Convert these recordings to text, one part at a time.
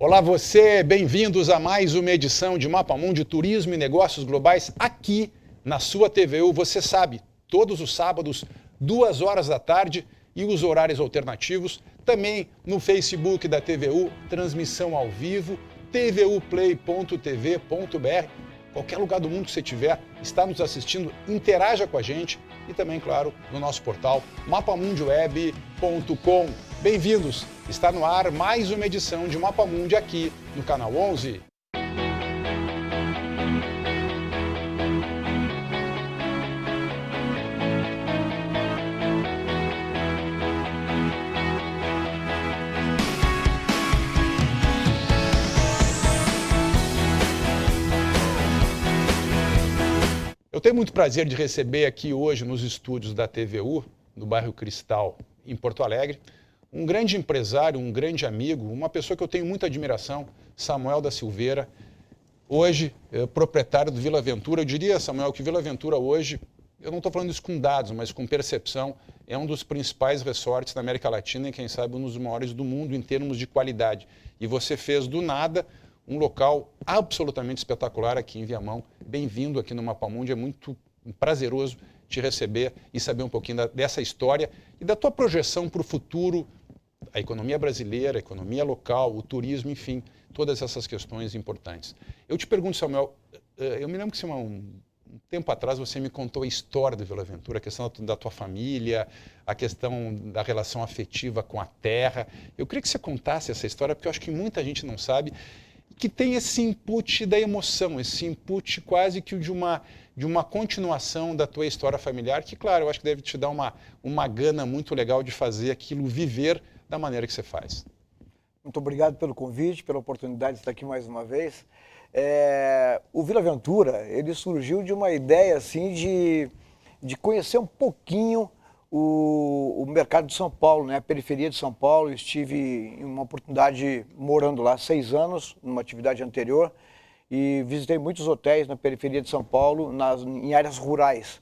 Olá você, bem-vindos a mais uma edição de Mapa Mundi Turismo e Negócios Globais aqui na sua TVU. Você sabe, todos os sábados, 2 horas da tarde e os horários alternativos. Também no Facebook da TVU, transmissão ao vivo, tvuplay.tv.br. Qualquer lugar do mundo que você estiver, está nos assistindo, interaja com a gente e também, claro, no nosso portal mapamundiweb.com. Bem-vindos! Está no ar mais uma edição de Mapa Mundi aqui no Canal 11. Eu tenho muito prazer de receber aqui hoje nos estúdios da TVU, no bairro Cristal, em Porto Alegre, um grande empresário, um grande amigo, uma pessoa que eu tenho muita admiração, Samuel da Silveira, hoje proprietário do Vila Ventura. Eu diria, Samuel, que Vila Ventura hoje, eu não estou falando isso com dados, mas com percepção, é um dos principais resorts da América Latina e, quem sabe, um dos maiores do mundo em termos de qualidade. E você fez do nada um local absolutamente espetacular aqui em Viamão. Bem-vindo aqui no Mapa Mundi, é muito prazeroso te receber e saber um pouquinho dessa história e da tua projeção para o futuro, a economia brasileira, a economia local, o turismo, enfim, todas essas questões importantes. Eu te pergunto, Samuel, eu me lembro que um tempo atrás você me contou a história do Vila Ventura, a questão da tua família, a questão da relação afetiva com a terra. Eu queria que você contasse essa história, porque eu acho que muita gente não sabe, que tem esse input da emoção, esse input quase que de uma continuação da tua história familiar, que, claro, eu acho que deve te dar uma gana muito legal de fazer aquilo viver da maneira que você faz. Muito obrigado pelo convite, pela oportunidade de estar aqui mais uma vez. O Vila Ventura, ele surgiu de uma ideia assim de conhecer um pouquinho o mercado de São Paulo, né? A periferia de São Paulo. Eu estive em uma oportunidade morando lá 6 anos, numa atividade anterior, e visitei muitos hotéis na periferia de São Paulo, em áreas rurais.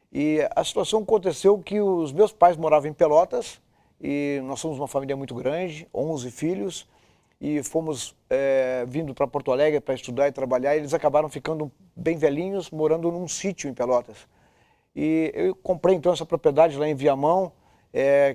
E a situação aconteceu que os meus pais moravam em Pelotas, e nós somos uma família muito grande, 11 filhos, e fomos vindo para Porto Alegre para estudar e trabalhar, e eles acabaram ficando bem velhinhos, morando num sítio em Pelotas. E eu comprei então essa propriedade lá em Viamão,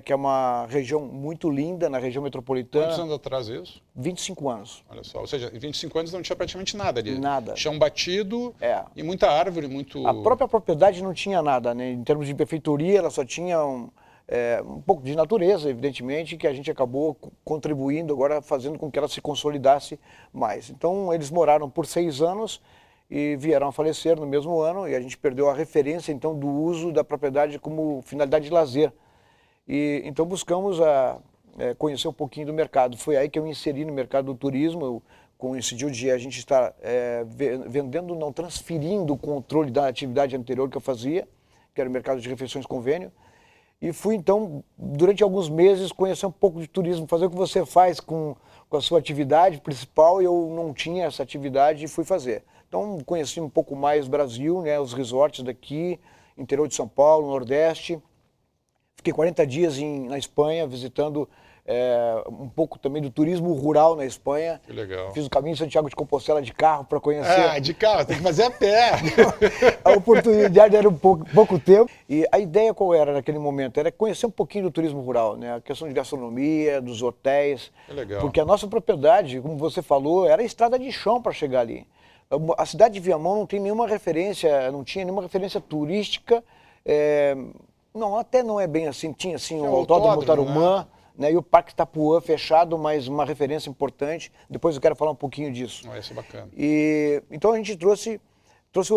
que é uma região muito linda, na região metropolitana. Quantos anos atrás isso? 25 anos. Olha só, ou seja, em 25 anos não tinha praticamente nada ali. Nada. Chão batido e muita árvore, muito... A própria propriedade não tinha nada, né? Em termos de prefeitura, ela só tinha um pouco de natureza, evidentemente, que a gente acabou contribuindo agora, fazendo com que ela se consolidasse mais. Então, eles moraram por 6 anos e vieram a falecer no mesmo ano, e a gente perdeu a referência, então, do uso da propriedade como finalidade de lazer. E então buscamos conhecer um pouquinho do mercado. Foi aí que eu me inseri no mercado do turismo. Coincidiu de a gente estar vendendo, não, transferindo o controle da atividade anterior que eu fazia, que era o mercado de refeições convênio. E fui, então, durante alguns meses, conhecer um pouco de turismo, fazer o que você faz com a sua atividade principal. Eu não tinha essa atividade e fui fazer. Então, conheci um pouco mais o Brasil, né, os resorts daqui, interior de São Paulo, Nordeste. Fiquei 40 dias na Espanha, visitando um pouco também do turismo rural na Espanha. Que legal. Fiz o caminho de Santiago de Compostela de carro para conhecer. De carro, tem que fazer a pé. A oportunidade era pouco tempo. E a ideia qual era naquele momento? Era conhecer um pouquinho do turismo rural, né? A questão de gastronomia, dos hotéis. Que legal. Porque a nossa propriedade, como você falou, era estrada de chão para chegar ali. A cidade de Viamão não tem nenhuma referência, não tinha nenhuma referência turística. Não, até não é bem assim. Tinha assim o Autódromo Tarumã, né? E o Parque Itapuã fechado, mas uma referência importante. Depois eu quero falar um pouquinho disso. Isso é bacana. Então a gente trouxe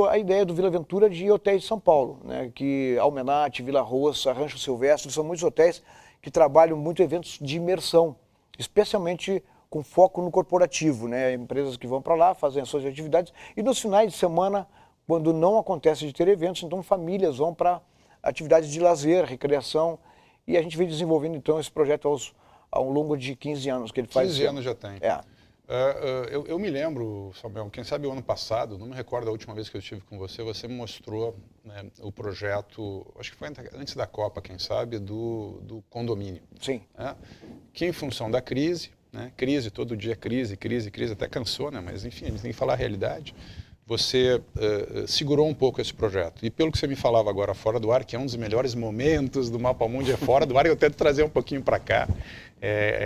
a ideia do Vila Ventura de hotéis de São Paulo, né? Que Almenate, Vila Roça, Rancho Silvestre, são muitos hotéis que trabalham muito eventos de imersão, especialmente com foco no corporativo, né? Empresas que vão para lá, fazem as suas atividades, e nos finais de semana, quando não acontece de ter eventos, então famílias vão para atividades de lazer, recreação, e a gente vem desenvolvendo então esse projeto ao longo de 15 anos que ele faz. 15 anos já tem. Eu me lembro, Samuel, quem sabe o ano passado, não me recordo a última vez que eu estive com você me mostrou, né, o projeto, acho que foi antes da Copa, quem sabe, do condomínio. Sim. Né, que em função da crise, né? Crise, todo dia crise, crise, crise, até cansou, né? Mas enfim, a gente tem que falar a realidade. Você segurou um pouco esse projeto. E pelo que você me falava agora fora do ar, que é um dos melhores momentos do Mapa Mundi é fora do ar, eu tento trazer um pouquinho para cá.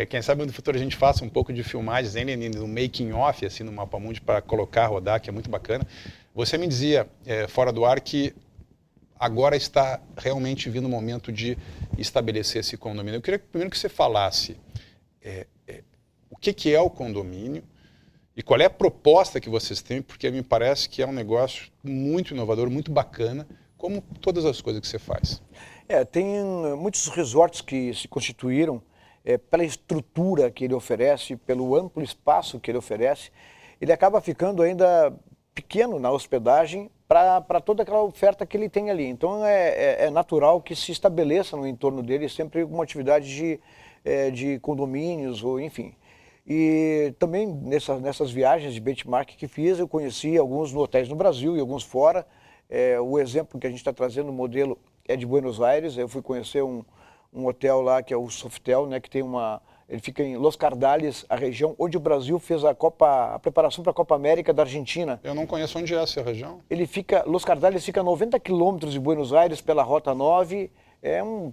Quem sabe no futuro a gente faça um pouco de filmagens no making off, assim, no Mapa Mundi, para colocar, rodar, que é muito bacana. Você me dizia fora do ar que agora está realmente vindo o momento de estabelecer esse condomínio. Eu queria primeiro que você falasse o que é o condomínio e qual é a proposta que vocês têm, porque me parece que é um negócio muito inovador, muito bacana, como todas as coisas que você faz. Tem muitos resorts que se constituíram pela estrutura que ele oferece, pelo amplo espaço que ele oferece. Ele acaba ficando ainda pequeno na hospedagem para toda aquela oferta que ele tem ali. Então é natural que se estabeleça no entorno dele sempre uma atividade de condomínios, ou enfim. E também nessas viagens de benchmark que fiz, eu conheci alguns hotéis no Brasil e alguns fora. O exemplo que a gente está trazendo, o modelo, é de Buenos Aires. Eu fui conhecer um hotel lá, que é o Sofitel, né, que tem ele fica em Los Cardales, a região onde o Brasil fez a preparação para a Copa América da Argentina. Eu não conheço onde é essa região. Los Cardales fica a 90 quilômetros de Buenos Aires pela Rota 9. É um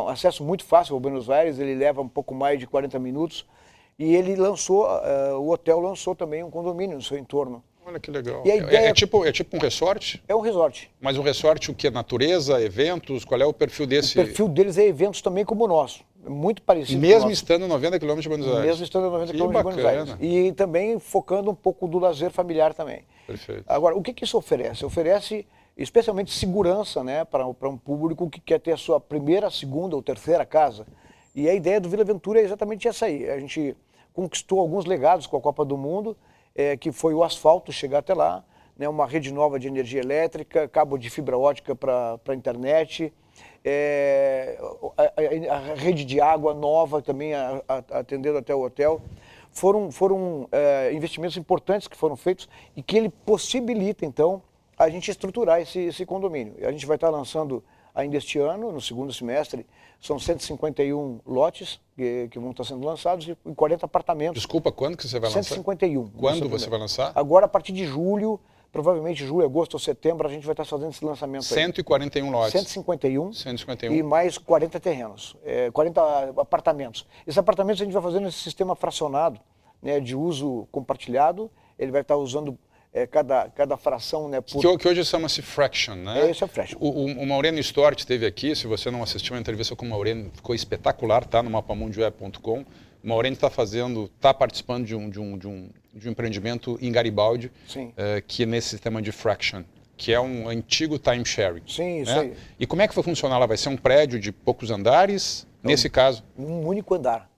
acesso muito fácil ao Buenos Aires, ele leva um pouco mais de 40 minutos. E ele lançou, o hotel lançou também um condomínio no seu entorno. Olha que legal. E a ideia é tipo um resort? É um resort. Mas um resort, o que? Natureza, eventos? Qual é o perfil desse? O perfil deles é eventos também como o nosso. Muito parecido mesmo com o nosso. Estando a 90 km de Buenos Aires? Mesmo estando a 90 km de Buenos Aires. E também focando um pouco do lazer familiar também. Perfeito. Agora, o que isso oferece? Oferece especialmente segurança, né, para um público que quer ter a sua primeira, segunda ou terceira casa. E a ideia do Vila Aventura é exatamente essa aí. A gente conquistou alguns legados com a Copa do Mundo, que foi o asfalto chegar até lá, né, uma rede nova de energia elétrica, cabo de fibra ótica para a internet, a rede de água nova também atendendo até o hotel. Foram investimentos importantes que foram feitos e que ele possibilita, então, a gente estruturar esse condomínio. A gente vai estar lançando ainda este ano, no segundo semestre, são 151 lotes que vão estar sendo lançados e 40 apartamentos. Desculpa, quando que você vai lançar? 151. Quando você vai lançar? Agora, a partir de julho, provavelmente julho, agosto ou setembro, a gente vai estar fazendo esse lançamento 141 aí. lotes. 151 e mais 40 terrenos, 40 apartamentos. Esses apartamentos a gente vai fazer nesse sistema fracionado, né, de uso compartilhado. Ele vai estar usando cada fração, né, que hoje chama-se fraction, né? Esse é o fraction. O Maureno Stort esteve aqui, se você não assistiu a entrevista com o Maureno, ficou espetacular, tá no mapamundiweb.com. O Maureno está participando de um empreendimento em Garibaldi, que é nesse sistema de fraction, que é um antigo timeshare. Sim, isso né? aí. E como é que vai funcionar lá? Vai ser um prédio de poucos andares, nesse caso? Um único andar.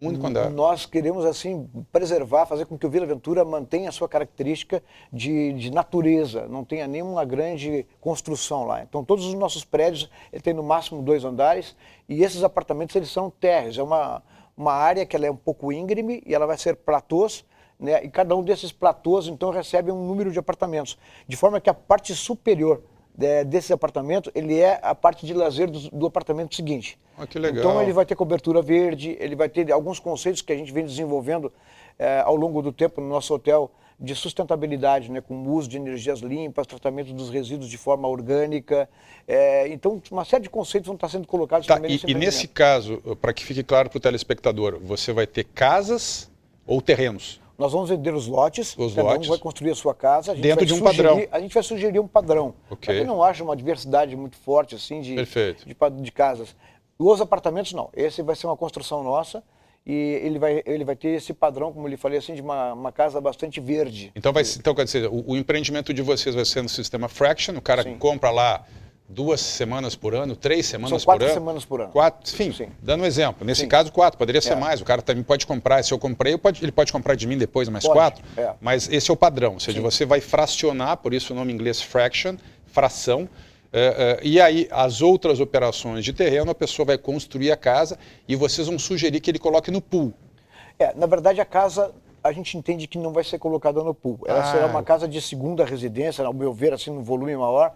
Um único andar. Nós queremos, assim, preservar, fazer com que o Vila Aventura mantenha a sua característica de natureza, não tenha nenhuma grande construção lá. Então, todos os nossos prédios têm no máximo 2 andares e esses apartamentos, eles são térreos. É uma área que ela é um pouco íngreme e ela vai ser platôs, né? E cada um desses platôs, então, recebe um número de apartamentos, de forma que a parte superior desse apartamento, ele é a parte de lazer do apartamento seguinte. Ah, que legal. Então ele vai ter cobertura verde, ele vai ter alguns conceitos que a gente vem desenvolvendo ao longo do tempo no nosso hotel de sustentabilidade, né, com o uso de energias limpas, tratamento dos resíduos de forma orgânica. Então uma série de conceitos vão estar sendo colocados também e nesse caso, para que fique claro para o telespectador, você vai ter casas ou terrenos? Nós vamos vender os lotes, cada um vai construir a sua casa. Dentro de um padrão. A gente vai sugerir um padrão, para que não haja uma diversidade muito forte assim de casas. Os apartamentos não, esse vai ser uma construção nossa e ele vai ter esse padrão, como eu lhe falei, assim, de uma casa bastante verde. Então, quer dizer, o empreendimento de vocês vai ser no sistema fraction, o cara compra lá 2 semanas por ano, 3 semanas por ano? São 4 semanas por ano. 4, enfim, dando um exemplo. Nesse caso, 4, poderia ser mais. O cara também pode comprar, se eu comprei, ele pode comprar de mim depois mais 4. Mas esse é o padrão, ou seja, você vai fracionar, por isso o nome em inglês fraction, fração. E aí, as outras operações de terreno, a pessoa vai construir a casa e vocês vão sugerir que ele coloque no pool. Na verdade, a casa, a gente entende que não vai ser colocada no pool. Ela será uma casa de segunda residência, ao meu ver, assim, num volume maior.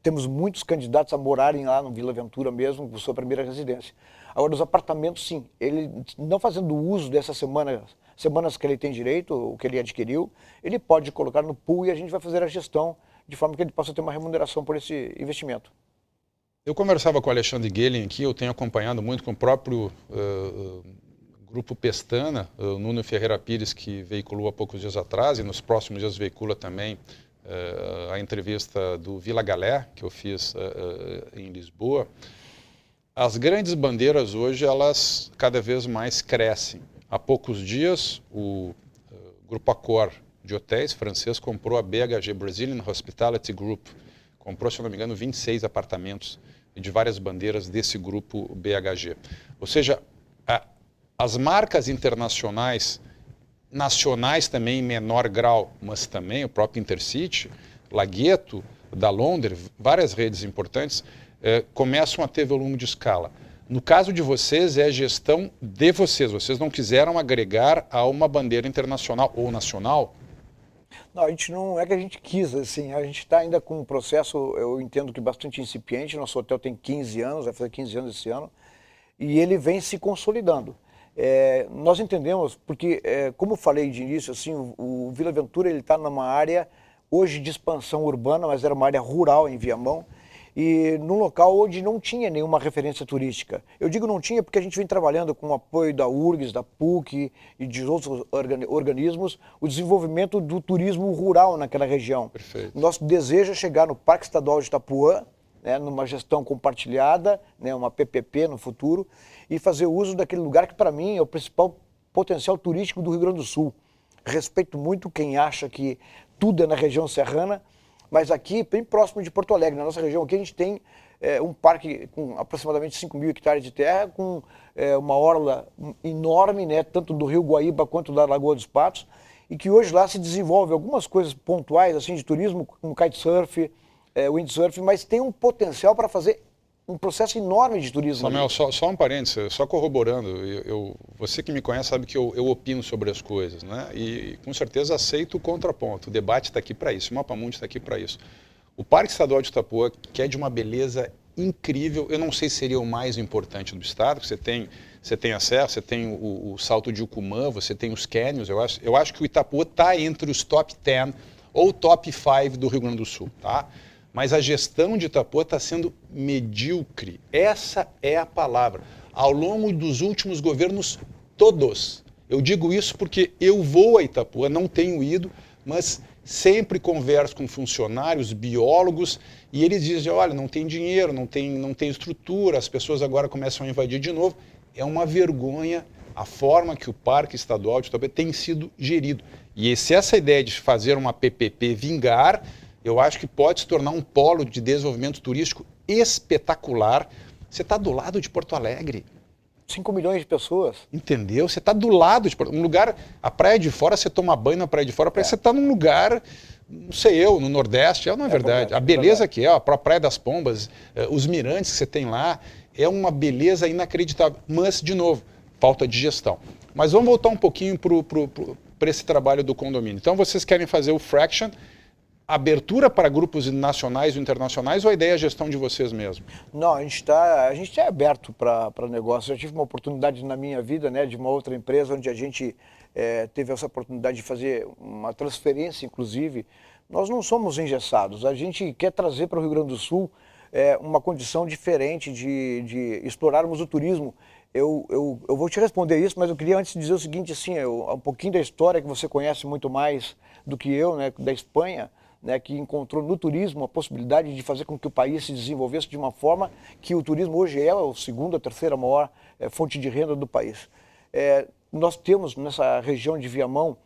Temos muitos candidatos a morarem lá no Vila Aventura mesmo, com sua primeira residência. Agora, os apartamentos, sim. Ele, não fazendo uso dessas semanas que ele tem direito, o que ele adquiriu, ele pode colocar no pool e a gente vai fazer a gestão de forma que ele possa ter uma remuneração por esse investimento. Eu conversava com o Alexandre Guelin aqui, eu tenho acompanhado muito com o próprio Grupo Pestana, o Nuno Ferreira Pires, que veiculou há poucos dias atrás, e nos próximos dias veicula também a entrevista do Vila Galé, que eu fiz em Lisboa. As grandes bandeiras hoje, elas cada vez mais crescem. Há poucos dias, o Grupo Accor de hotéis francês comprou a BHG, Brazilian Hospitality Group, comprou, se não me engano, 26 apartamentos de várias bandeiras desse grupo BHG. Ou seja, as marcas internacionais, nacionais também em menor grau, mas também o próprio Intercity, Laghetto, da Londres, várias redes importantes, começam a ter volume de escala. No caso de vocês, é a gestão de vocês. Vocês não quiseram agregar a uma bandeira internacional ou nacional? Não, a gente não é que a gente quis, assim, a gente está ainda com um processo, eu entendo que bastante incipiente. Nosso hotel tem 15 anos, vai fazer 15 anos esse ano, e ele vem se consolidando. Nós entendemos, porque, como eu falei de início, assim, o Vila Ventura está numa área hoje de expansão urbana, mas era uma área rural em Viamão, e num local onde não tinha nenhuma referência turística. Eu digo não tinha porque a gente vem trabalhando com o apoio da URGS, da PUC e de outros organismos, o desenvolvimento do turismo rural naquela região. Perfeito. Nosso desejo é chegar no Parque Estadual de Itapuã, né, numa gestão compartilhada, né, uma PPP no futuro, e fazer uso daquele lugar que, para mim, é o principal potencial turístico do Rio Grande do Sul. Respeito muito quem acha que tudo é na região serrana, mas aqui, bem próximo de Porto Alegre, na nossa região, aqui a gente tem um parque com aproximadamente 5.000 hectares de terra, com uma orla enorme, né, tanto do Rio Guaíba quanto da Lagoa dos Patos, e que hoje lá se desenvolve algumas coisas pontuais, assim, de turismo, como kitesurf, windsurf, mas tem um potencial para fazer um processo enorme de turismo. Samuel, só um parênteses, só corroborando, você que me conhece sabe que eu opino sobre as coisas, né? E com certeza aceito o contraponto, o debate está aqui para isso, o Mapa Mundi está aqui para isso. O Parque Estadual de Itapuã, que é de uma beleza incrível, eu não sei se seria o mais importante do estado, você tem a serra, você tem o Salto de Ucumã, você tem os cânions, eu acho que o Itapuã está entre os top 10 ou top 5 do Rio Grande do Sul, tá? Mas a gestão de Itapuã está sendo medíocre. Essa é a palavra. Ao longo dos últimos governos todos. Eu digo isso porque eu vou a Itapuã, não tenho ido, mas sempre converso com funcionários, biólogos, e eles dizem, olha, não tem dinheiro, não tem estrutura, as pessoas agora começam a invadir de novo. É uma vergonha a forma que o Parque Estadual de Itapuã tem sido gerido. E se essa ideia de fazer uma PPP vingar, eu acho que pode se tornar um polo de desenvolvimento turístico espetacular. Você está do lado de Porto Alegre. 5 milhões de pessoas. Entendeu? Você está do lado de Porto Alegre. Um lugar, a Praia de Fora, você toma banho na Praia de Fora, você está num lugar, não sei eu, no Nordeste, não é verdade. A beleza que é, a própria Praia das Pombas, os mirantes que você tem lá, é uma beleza inacreditável. Mas, de novo, falta de gestão. Mas vamos voltar um pouquinho para esse trabalho do condomínio. Então, vocês querem fazer o Fraction, abertura para grupos nacionais ou internacionais, ou a ideia é a gestão de vocês mesmo? Não, a gente é aberto para negócio. Eu tive uma oportunidade na minha vida, né, de uma outra empresa, onde a gente teve essa oportunidade de fazer uma transferência, inclusive. Nós não somos engessados, a gente quer trazer para o Rio Grande do Sul uma condição diferente de explorarmos o turismo. Eu vou te responder isso, mas eu queria antes dizer o seguinte, assim, um pouquinho da história que você conhece muito mais do que eu, né, da Espanha, né, que encontrou no turismo a possibilidade de fazer com que o país se desenvolvesse de uma forma que o turismo hoje é a segunda, a terceira maior fonte de renda do país. Nós temos nessa região de Viamão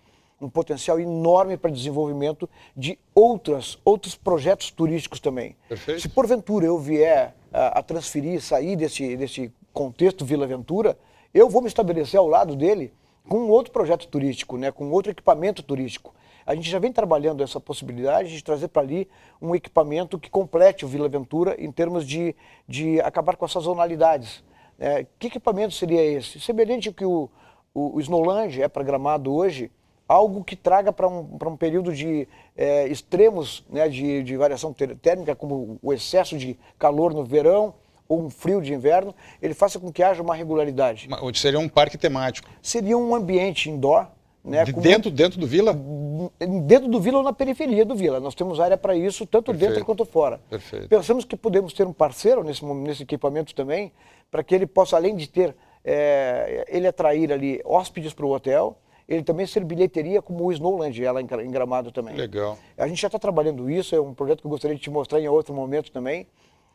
um potencial enorme para desenvolvimento de outros projetos turísticos também. Perfeito. Se porventura eu vier a transferir, sair desse contexto Vila Ventura, eu vou me estabelecer ao lado dele com outro projeto turístico, né, com outro equipamento turístico. A gente já vem trabalhando essa possibilidade de trazer para ali um equipamento que complete o Vila Ventura em termos de acabar com as sazonalidades. Que equipamento seria esse? Semelhante ao que o Snowland é para Gramado hoje, algo que traga para um período de extremos, né, de variação térmica, como o excesso de calor no verão ou um frio de inverno, ele faça com que haja uma regularidade. Seria um parque temático. Seria um ambiente indoor, né? Dentro do Vila? Dentro do Vila ou na periferia do Vila. Nós temos área para isso, tanto dentro quanto fora. Perfeito. Pensamos que podemos ter um parceiro nesse equipamento também, para que ele possa, além de ter, ele atrair ali hóspedes para o hotel, ele também ser bilheteria como o Snowland, ela em Gramado também. Legal. A gente já está trabalhando isso, é um projeto que eu gostaria de te mostrar em outro momento também,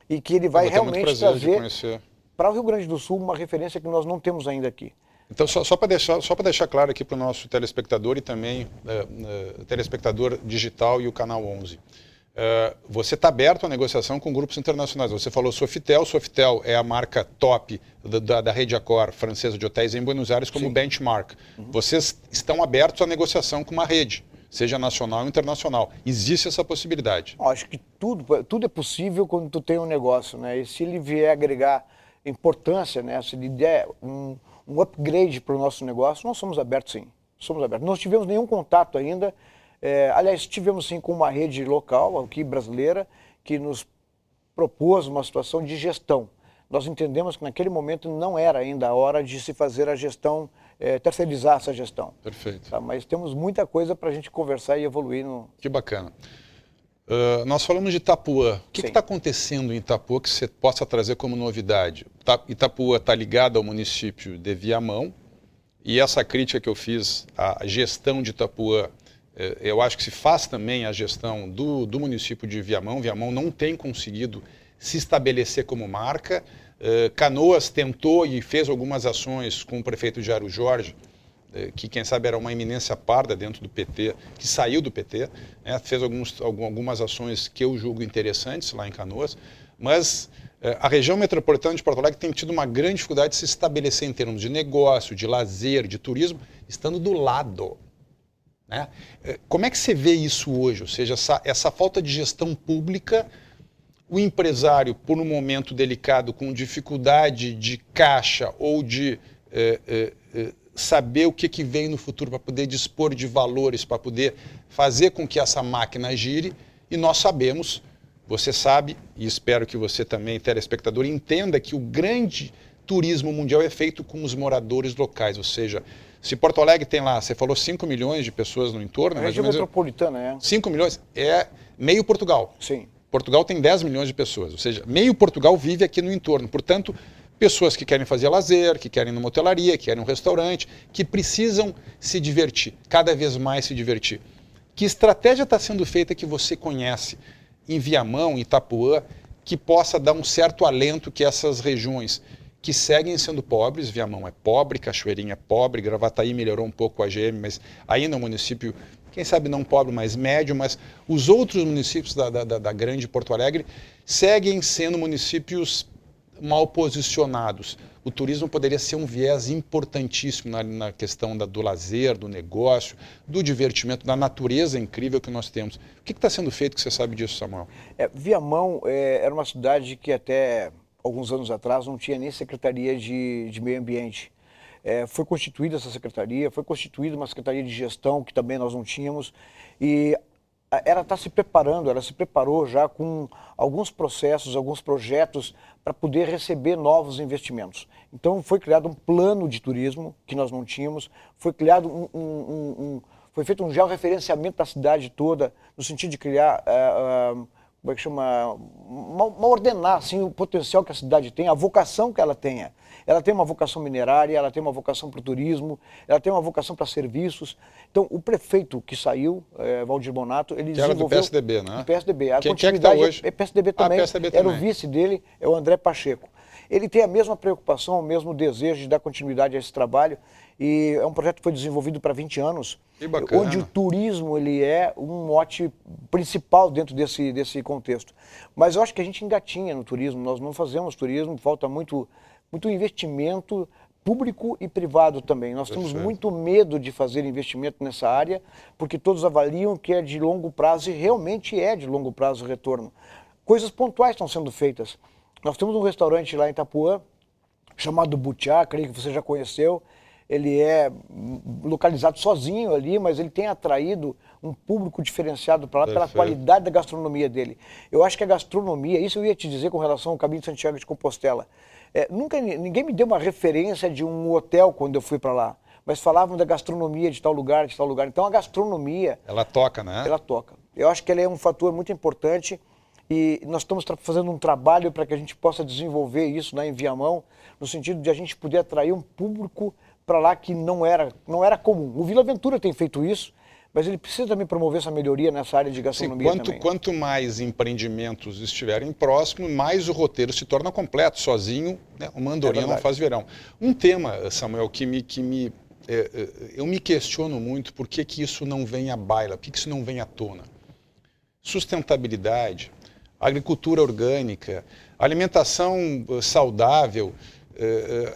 e que ele vai realmente trazer para o Rio Grande do Sul uma referência que nós não temos ainda aqui. Então, só para deixar claro aqui para o nosso telespectador e também telespectador digital e o Canal 11. Você está aberto à negociação com grupos internacionais. Você falou Sofitel. Sofitel é a marca top da rede Accor francesa de hotéis em Buenos Aires como benchmark. Vocês estão abertos à negociação com uma rede, seja nacional ou internacional. Existe essa possibilidade? Acho que tudo é possível quando tu tem um negócio, né? E se ele vier agregar importância, né? Se ele der um upgrade para o nosso negócio, nós somos abertos, sim. Somos abertos. Não tivemos nenhum contato ainda. Aliás, tivemos sim com uma rede local, aqui brasileira, que nos propôs uma situação de gestão. Nós entendemos que naquele momento não era ainda a hora de se fazer a gestão, terceirizar essa gestão. Perfeito. Tá? Mas temos muita coisa para a gente conversar e evoluir. Que bacana. Nós falamos de Itapuã. O que está acontecendo em Itapuã que você possa trazer como novidade? Itapuã está ligada ao município de Viamão, e essa crítica que eu fiz à gestão de Itapuã, eu acho que se faz também a gestão do município de Viamão. Viamão não tem conseguido se estabelecer como marca. Canoas tentou e fez algumas ações com o prefeito Jairo Jorge, que quem sabe era uma eminência parda dentro do PT, que saiu do PT, né? Fez algumas ações que eu julgo interessantes lá em Canoas, mas a região metropolitana de Porto Alegre tem tido uma grande dificuldade de se estabelecer em termos de negócio, de lazer, de turismo, estando do lado. Né? Como é que você vê isso hoje? Ou seja, essa falta de gestão pública, o empresário, por um momento delicado, com dificuldade de caixa ou de saber o que vem no futuro para poder dispor de valores, para poder fazer com que essa máquina gire, e nós sabemos, você sabe, e espero que você também, telespectador, entenda que o grande turismo mundial é feito com os moradores locais, ou seja, se Porto Alegre tem lá, você falou 5 milhões de pessoas no entorno, a região metropolitana, 5 milhões é meio Portugal. Sim. Portugal tem 10 milhões de pessoas, ou seja, meio Portugal vive aqui no entorno. Portanto, pessoas que querem fazer lazer, que querem ir numa hotelaria, que querem um restaurante, que precisam se divertir, cada vez mais se divertir. Que estratégia está sendo feita que você conhece em Viamão, em Itapuã, que possa dar um certo alento que essas regiões que seguem sendo pobres, Viamão é pobre, Cachoeirinha é pobre, Gravataí melhorou um pouco a GM, mas ainda é um município, quem sabe não pobre, mas médio, mas os outros municípios da grande Porto Alegre seguem sendo municípios mal posicionados. O turismo poderia ser um viés importantíssimo na questão do lazer, do negócio, do divertimento, da natureza incrível que nós temos. O que está sendo feito que você sabe disso, Samuel? Viamão era uma cidade que até alguns anos atrás não tinha nem secretaria de meio ambiente. Foi constituída essa secretaria, foi constituída uma secretaria de gestão que também nós não tínhamos, e ela está se preparando, ela se preparou já com alguns processos, alguns projetos para poder receber novos investimentos. Então foi criado um plano de turismo que nós não tínhamos, foi criado foi feito um georreferenciamento da cidade toda, no sentido de criar como é que chama, ordenar assim, o potencial que a cidade tem, a vocação que ela tenha. Ela tem uma vocação minerária, ela tem uma vocação para o turismo, ela tem uma vocação para serviços. Então, o prefeito que saiu, Valdir Bonato, ele desenvolveu... do PSDB, né? Do PSDB. A Quem é que continuidade está hoje? É PSDB também. PSDB Era também. o vice dele, é o André Pacheco. Ele tem a mesma preocupação, o mesmo desejo de dar continuidade a esse trabalho, e é um projeto que foi desenvolvido para 20 anos, que bacana. Onde o turismo ele é um mote principal dentro desse contexto. Mas eu acho que a gente engatinha no turismo, nós não fazemos turismo, falta muito investimento público e privado também. Nós temos muito medo de fazer investimento nessa área, porque todos avaliam que é de longo prazo, e realmente é de longo prazo o retorno. Coisas pontuais estão sendo feitas. Nós temos um restaurante lá em Itapuã, chamado Butiá, creio que você já conheceu. ele é localizado sozinho ali, mas ele tem atraído um público diferenciado para lá pela qualidade da gastronomia dele. Eu acho que a gastronomia, isso eu ia te dizer com relação ao Caminho de Santiago de Compostela. Ninguém me deu uma referência de um hotel quando eu fui para lá, mas falavam da gastronomia de tal lugar, de tal lugar. Então a gastronomia... Ela toca, né? Ela toca. Eu acho que ela é um fator muito importante e nós estamos fazendo um trabalho para que a gente possa desenvolver isso lá em Viamão, no sentido de a gente poder atrair um público para lá que não era comum. O Vila Ventura tem feito isso, mas ele precisa também promover essa melhoria nessa área de gastronomia. Sim, quanto mais empreendimentos estiverem próximos, mais o roteiro se torna completo. Sozinho, né, uma andorinha não faz verão. Um tema, Samuel, eu me questiono muito por que isso não vem à baila, por que isso não vem à tona. Sustentabilidade, agricultura orgânica, alimentação saudável,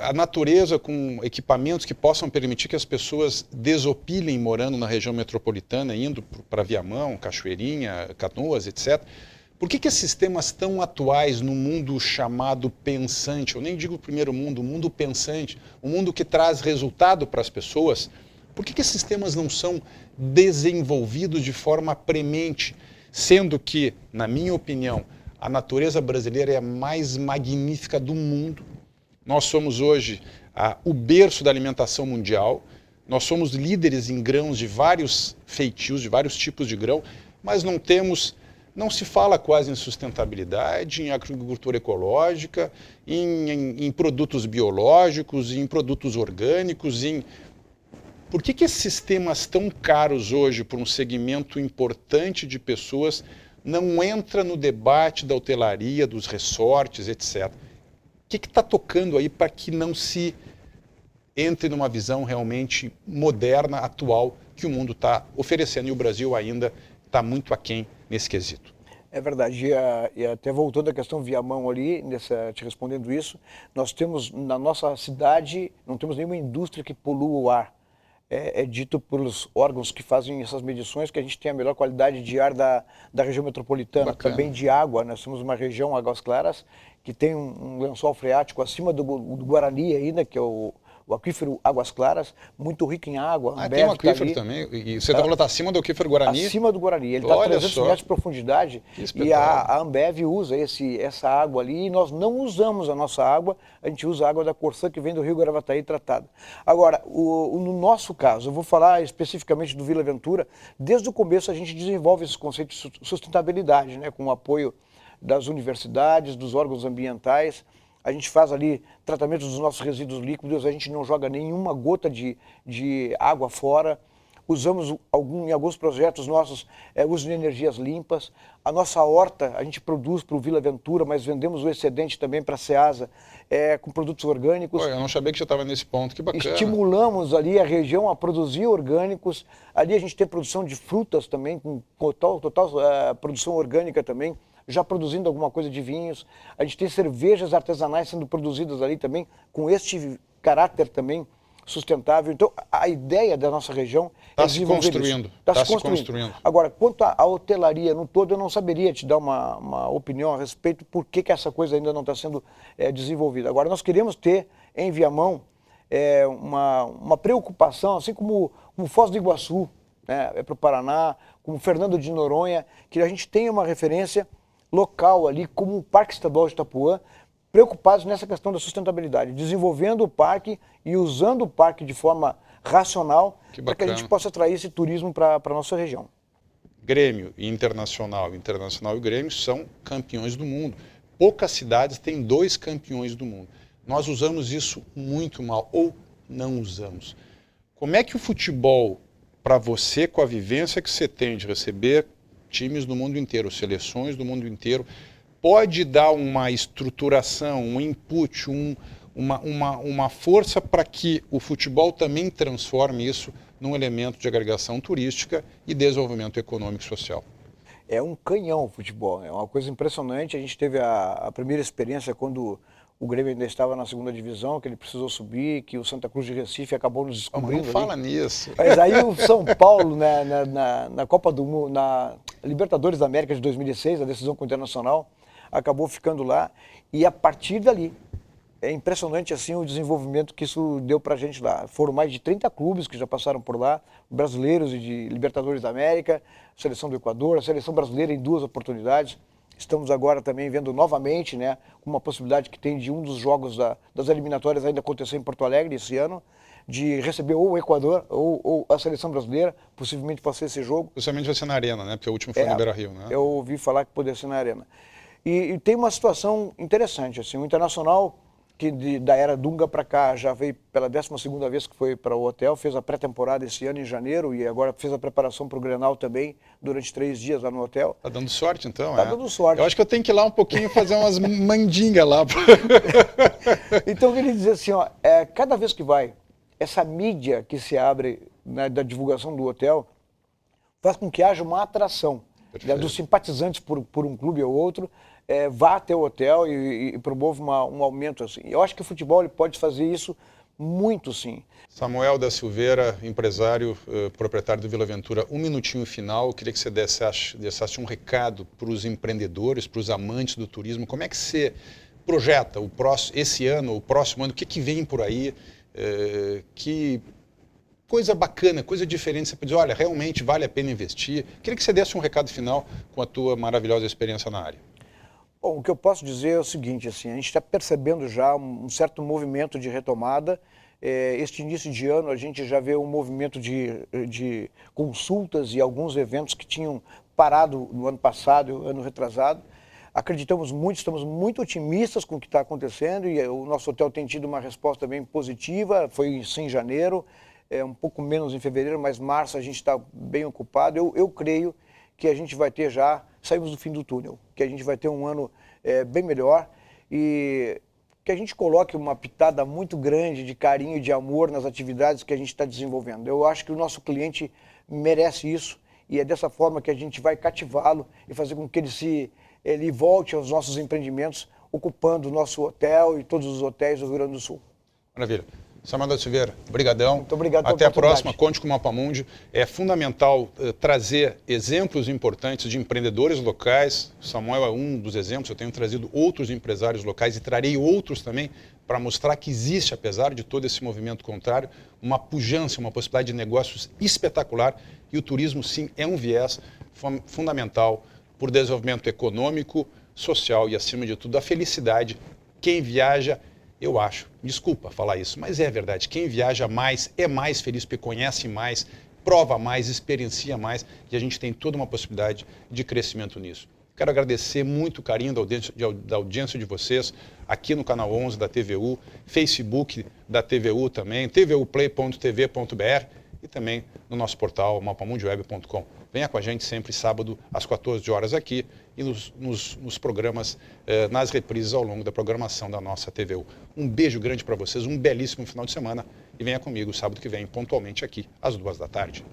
a natureza com equipamentos que possam permitir que as pessoas desopilem morando na região metropolitana, indo para Viamão, Cachoeirinha, Canoas, etc. Por que esses temas tão atuais no mundo chamado pensante, eu nem digo o primeiro mundo, o mundo pensante, o mundo que traz resultado para as pessoas, por que esses temas não são desenvolvidos de forma premente, sendo que, na minha opinião, a natureza brasileira é a mais magnífica do mundo? Nós somos hoje o berço da alimentação mundial, nós somos líderes em grãos de vários feitios, de vários tipos de grão, mas não se fala quase em sustentabilidade, em agricultura ecológica, em produtos biológicos, em produtos orgânicos. Por que esses temas tão caros hoje para um segmento importante de pessoas não entra no debate da hotelaria, dos resorts, etc.? O que está tocando aí para que não se entre numa visão realmente moderna, atual, que o mundo está oferecendo e o Brasil ainda está muito aquém nesse quesito? É verdade, e até voltando à questão Viamão ali, te respondendo isso, nós temos na nossa cidade, não temos nenhuma indústria que polua o ar. É dito pelos órgãos que fazem essas medições que a gente tem a melhor qualidade de ar da região metropolitana, também de água. Nós temos uma região, Águas Claras, que tem um lençol freático acima do Guarani ainda, que é o aquífero Águas Claras, muito rico em água. Tem um aquífero também, e você está falando acima do aquífero Guarani? Acima do Guarani, ele está a 300 metros de profundidade e a Ambev usa essa água ali e nós não usamos a nossa água, a gente usa a água da Corsã que vem do Rio Gravataí tratada. Agora, no nosso caso, eu vou falar especificamente do Vila Ventura, desde o começo a gente desenvolve esse conceito de sustentabilidade, né, com o apoio das universidades, dos órgãos ambientais. A gente faz ali tratamento dos nossos resíduos líquidos, a gente não joga nenhuma gota de água fora. Usamos em alguns projetos nossos, uso de energias limpas. A nossa horta, a gente produz para o Vila Ventura, mas vendemos o excedente também para a Ceasa, com produtos orgânicos. Eu não sabia que você estava nesse ponto, que bacana. Estimulamos ali a região a produzir orgânicos. Ali a gente tem produção de frutas também, com total produção orgânica também. Já produzindo alguma coisa de vinhos. A gente tem cervejas artesanais sendo produzidas ali também, com este caráter também sustentável. Então, a ideia da nossa região é desenvolver isso. Está se construindo. Agora, quanto à hotelaria no todo, eu não saberia te dar uma opinião a respeito por que essa coisa ainda não está sendo desenvolvida. Agora, nós queremos ter em Viamão uma preocupação, assim como Foz do Iguaçu, né, para o Paraná, como Fernando de Noronha, que a gente tenha uma referência local ali, como o Parque Estadual de Itapuã, preocupados nessa questão da sustentabilidade, desenvolvendo o parque e usando o parque de forma racional para que a gente possa atrair esse turismo para a nossa região. Grêmio e Internacional e Grêmio são campeões do mundo. Poucas cidades têm 2 campeões do mundo. Nós usamos isso muito mal, ou não usamos. Como é que o futebol, para você, com a vivência que você tem de receber times do mundo inteiro, seleções do mundo inteiro, pode dar uma estruturação, um input, uma força para que o futebol também transforme isso num elemento de agregação turística e desenvolvimento econômico e social? É um canhão o futebol, é uma coisa impressionante. A gente teve a primeira experiência quando o Grêmio ainda estava na 2ª divisão, que ele precisou subir, que o Santa Cruz de Recife acabou nos descobrindo. Não fala nisso. Mas aí o São Paulo, na Copa do Mundo, na Libertadores da América de 2006, a decisão com o Internacional, acabou ficando lá. E a partir dali, É impressionante assim o desenvolvimento que isso deu para a gente lá. Foram mais de 30 clubes que já passaram por lá, brasileiros e de Libertadores da América, seleção do Equador, a seleção brasileira em 2 oportunidades. Estamos agora também vendo novamente, né, uma possibilidade que tem de um dos jogos das eliminatórias ainda acontecer em Porto Alegre esse ano, de receber ou o Equador ou a seleção brasileira, possivelmente pode ser esse jogo. Possivelmente vai ser na Arena, né? Porque o último foi no Beira-Rio, né? Eu ouvi falar que poderia ser na Arena. E tem uma situação interessante, assim, o Internacional, que da era Dunga para cá já veio pela 12ª vez que foi para o hotel, fez a pré-temporada esse ano em janeiro e agora fez a preparação para o Grenal também, durante 3 dias lá no hotel. Tá dando sorte então, Tá dando sorte. Eu acho que eu tenho que ir lá um pouquinho fazer umas mandingas lá. Então eu queria dizer assim, ó, cada vez que vai, essa mídia que se abre, né, da divulgação do hotel, faz com que haja uma atração, né, dos simpatizantes por um clube ou outro, vá até o hotel e promove um aumento. Assim. Eu acho que o futebol ele pode fazer isso muito, sim. Samuel da Silveira, empresário, proprietário do Vila Aventura, um minutinho final, eu queria que você desse um recado para os empreendedores, para os amantes do turismo. Como é que você projeta esse ano, o próximo ano, o que vem por aí? Que coisa bacana, coisa diferente, você pode dizer, olha, realmente vale a pena investir. Queria que você desse um recado final com a tua maravilhosa experiência na área. Bom, o que eu posso dizer é o seguinte, assim, a gente está percebendo já um certo movimento de retomada. Este início de ano a gente já vê um movimento de consultas e alguns eventos que tinham parado no ano passado, ano retrasado. Acreditamos muito, estamos muito otimistas com o que está acontecendo e o nosso hotel tem tido uma resposta bem positiva, foi em janeiro, um pouco menos em fevereiro, mas março a gente está bem ocupado. Eu creio que a gente vai ter saímos do fim do túnel, que a gente vai ter um ano bem melhor e que a gente coloque uma pitada muito grande de carinho e de amor nas atividades que a gente está desenvolvendo. Eu acho que o nosso cliente merece isso e é dessa forma que a gente vai cativá-lo e fazer com que ele volte aos nossos empreendimentos, ocupando o nosso hotel e todos os hotéis do Rio Grande do Sul. Maravilha. Samuel da Silveira, brigadão. Muito obrigado pela Até a oportunidade. próxima, conte com o Mapamundi. É fundamental trazer exemplos importantes de empreendedores locais. Samuel é um dos exemplos, eu tenho trazido outros empresários locais e trarei outros também para mostrar que existe, apesar de todo esse movimento contrário, uma pujança, uma possibilidade de negócios espetacular e o turismo, sim, é um viés fundamental por desenvolvimento econômico, social e, acima de tudo, a felicidade. Quem viaja, eu acho, desculpa falar isso, mas é verdade, quem viaja mais é mais feliz porque conhece mais, prova mais, experiencia mais e a gente tem toda uma possibilidade de crescimento nisso. Quero agradecer muito o carinho da audiência de vocês aqui no canal 11 da TVU, Facebook da TVU também, tvuplay.tv.br e também no nosso portal mapamundiweb.com. Venha com a gente sempre sábado às 14 horas aqui e nos programas, nas reprises ao longo da programação da nossa TVU. Um beijo grande para vocês, um belíssimo final de semana e venha comigo sábado que vem pontualmente aqui às 2 da tarde.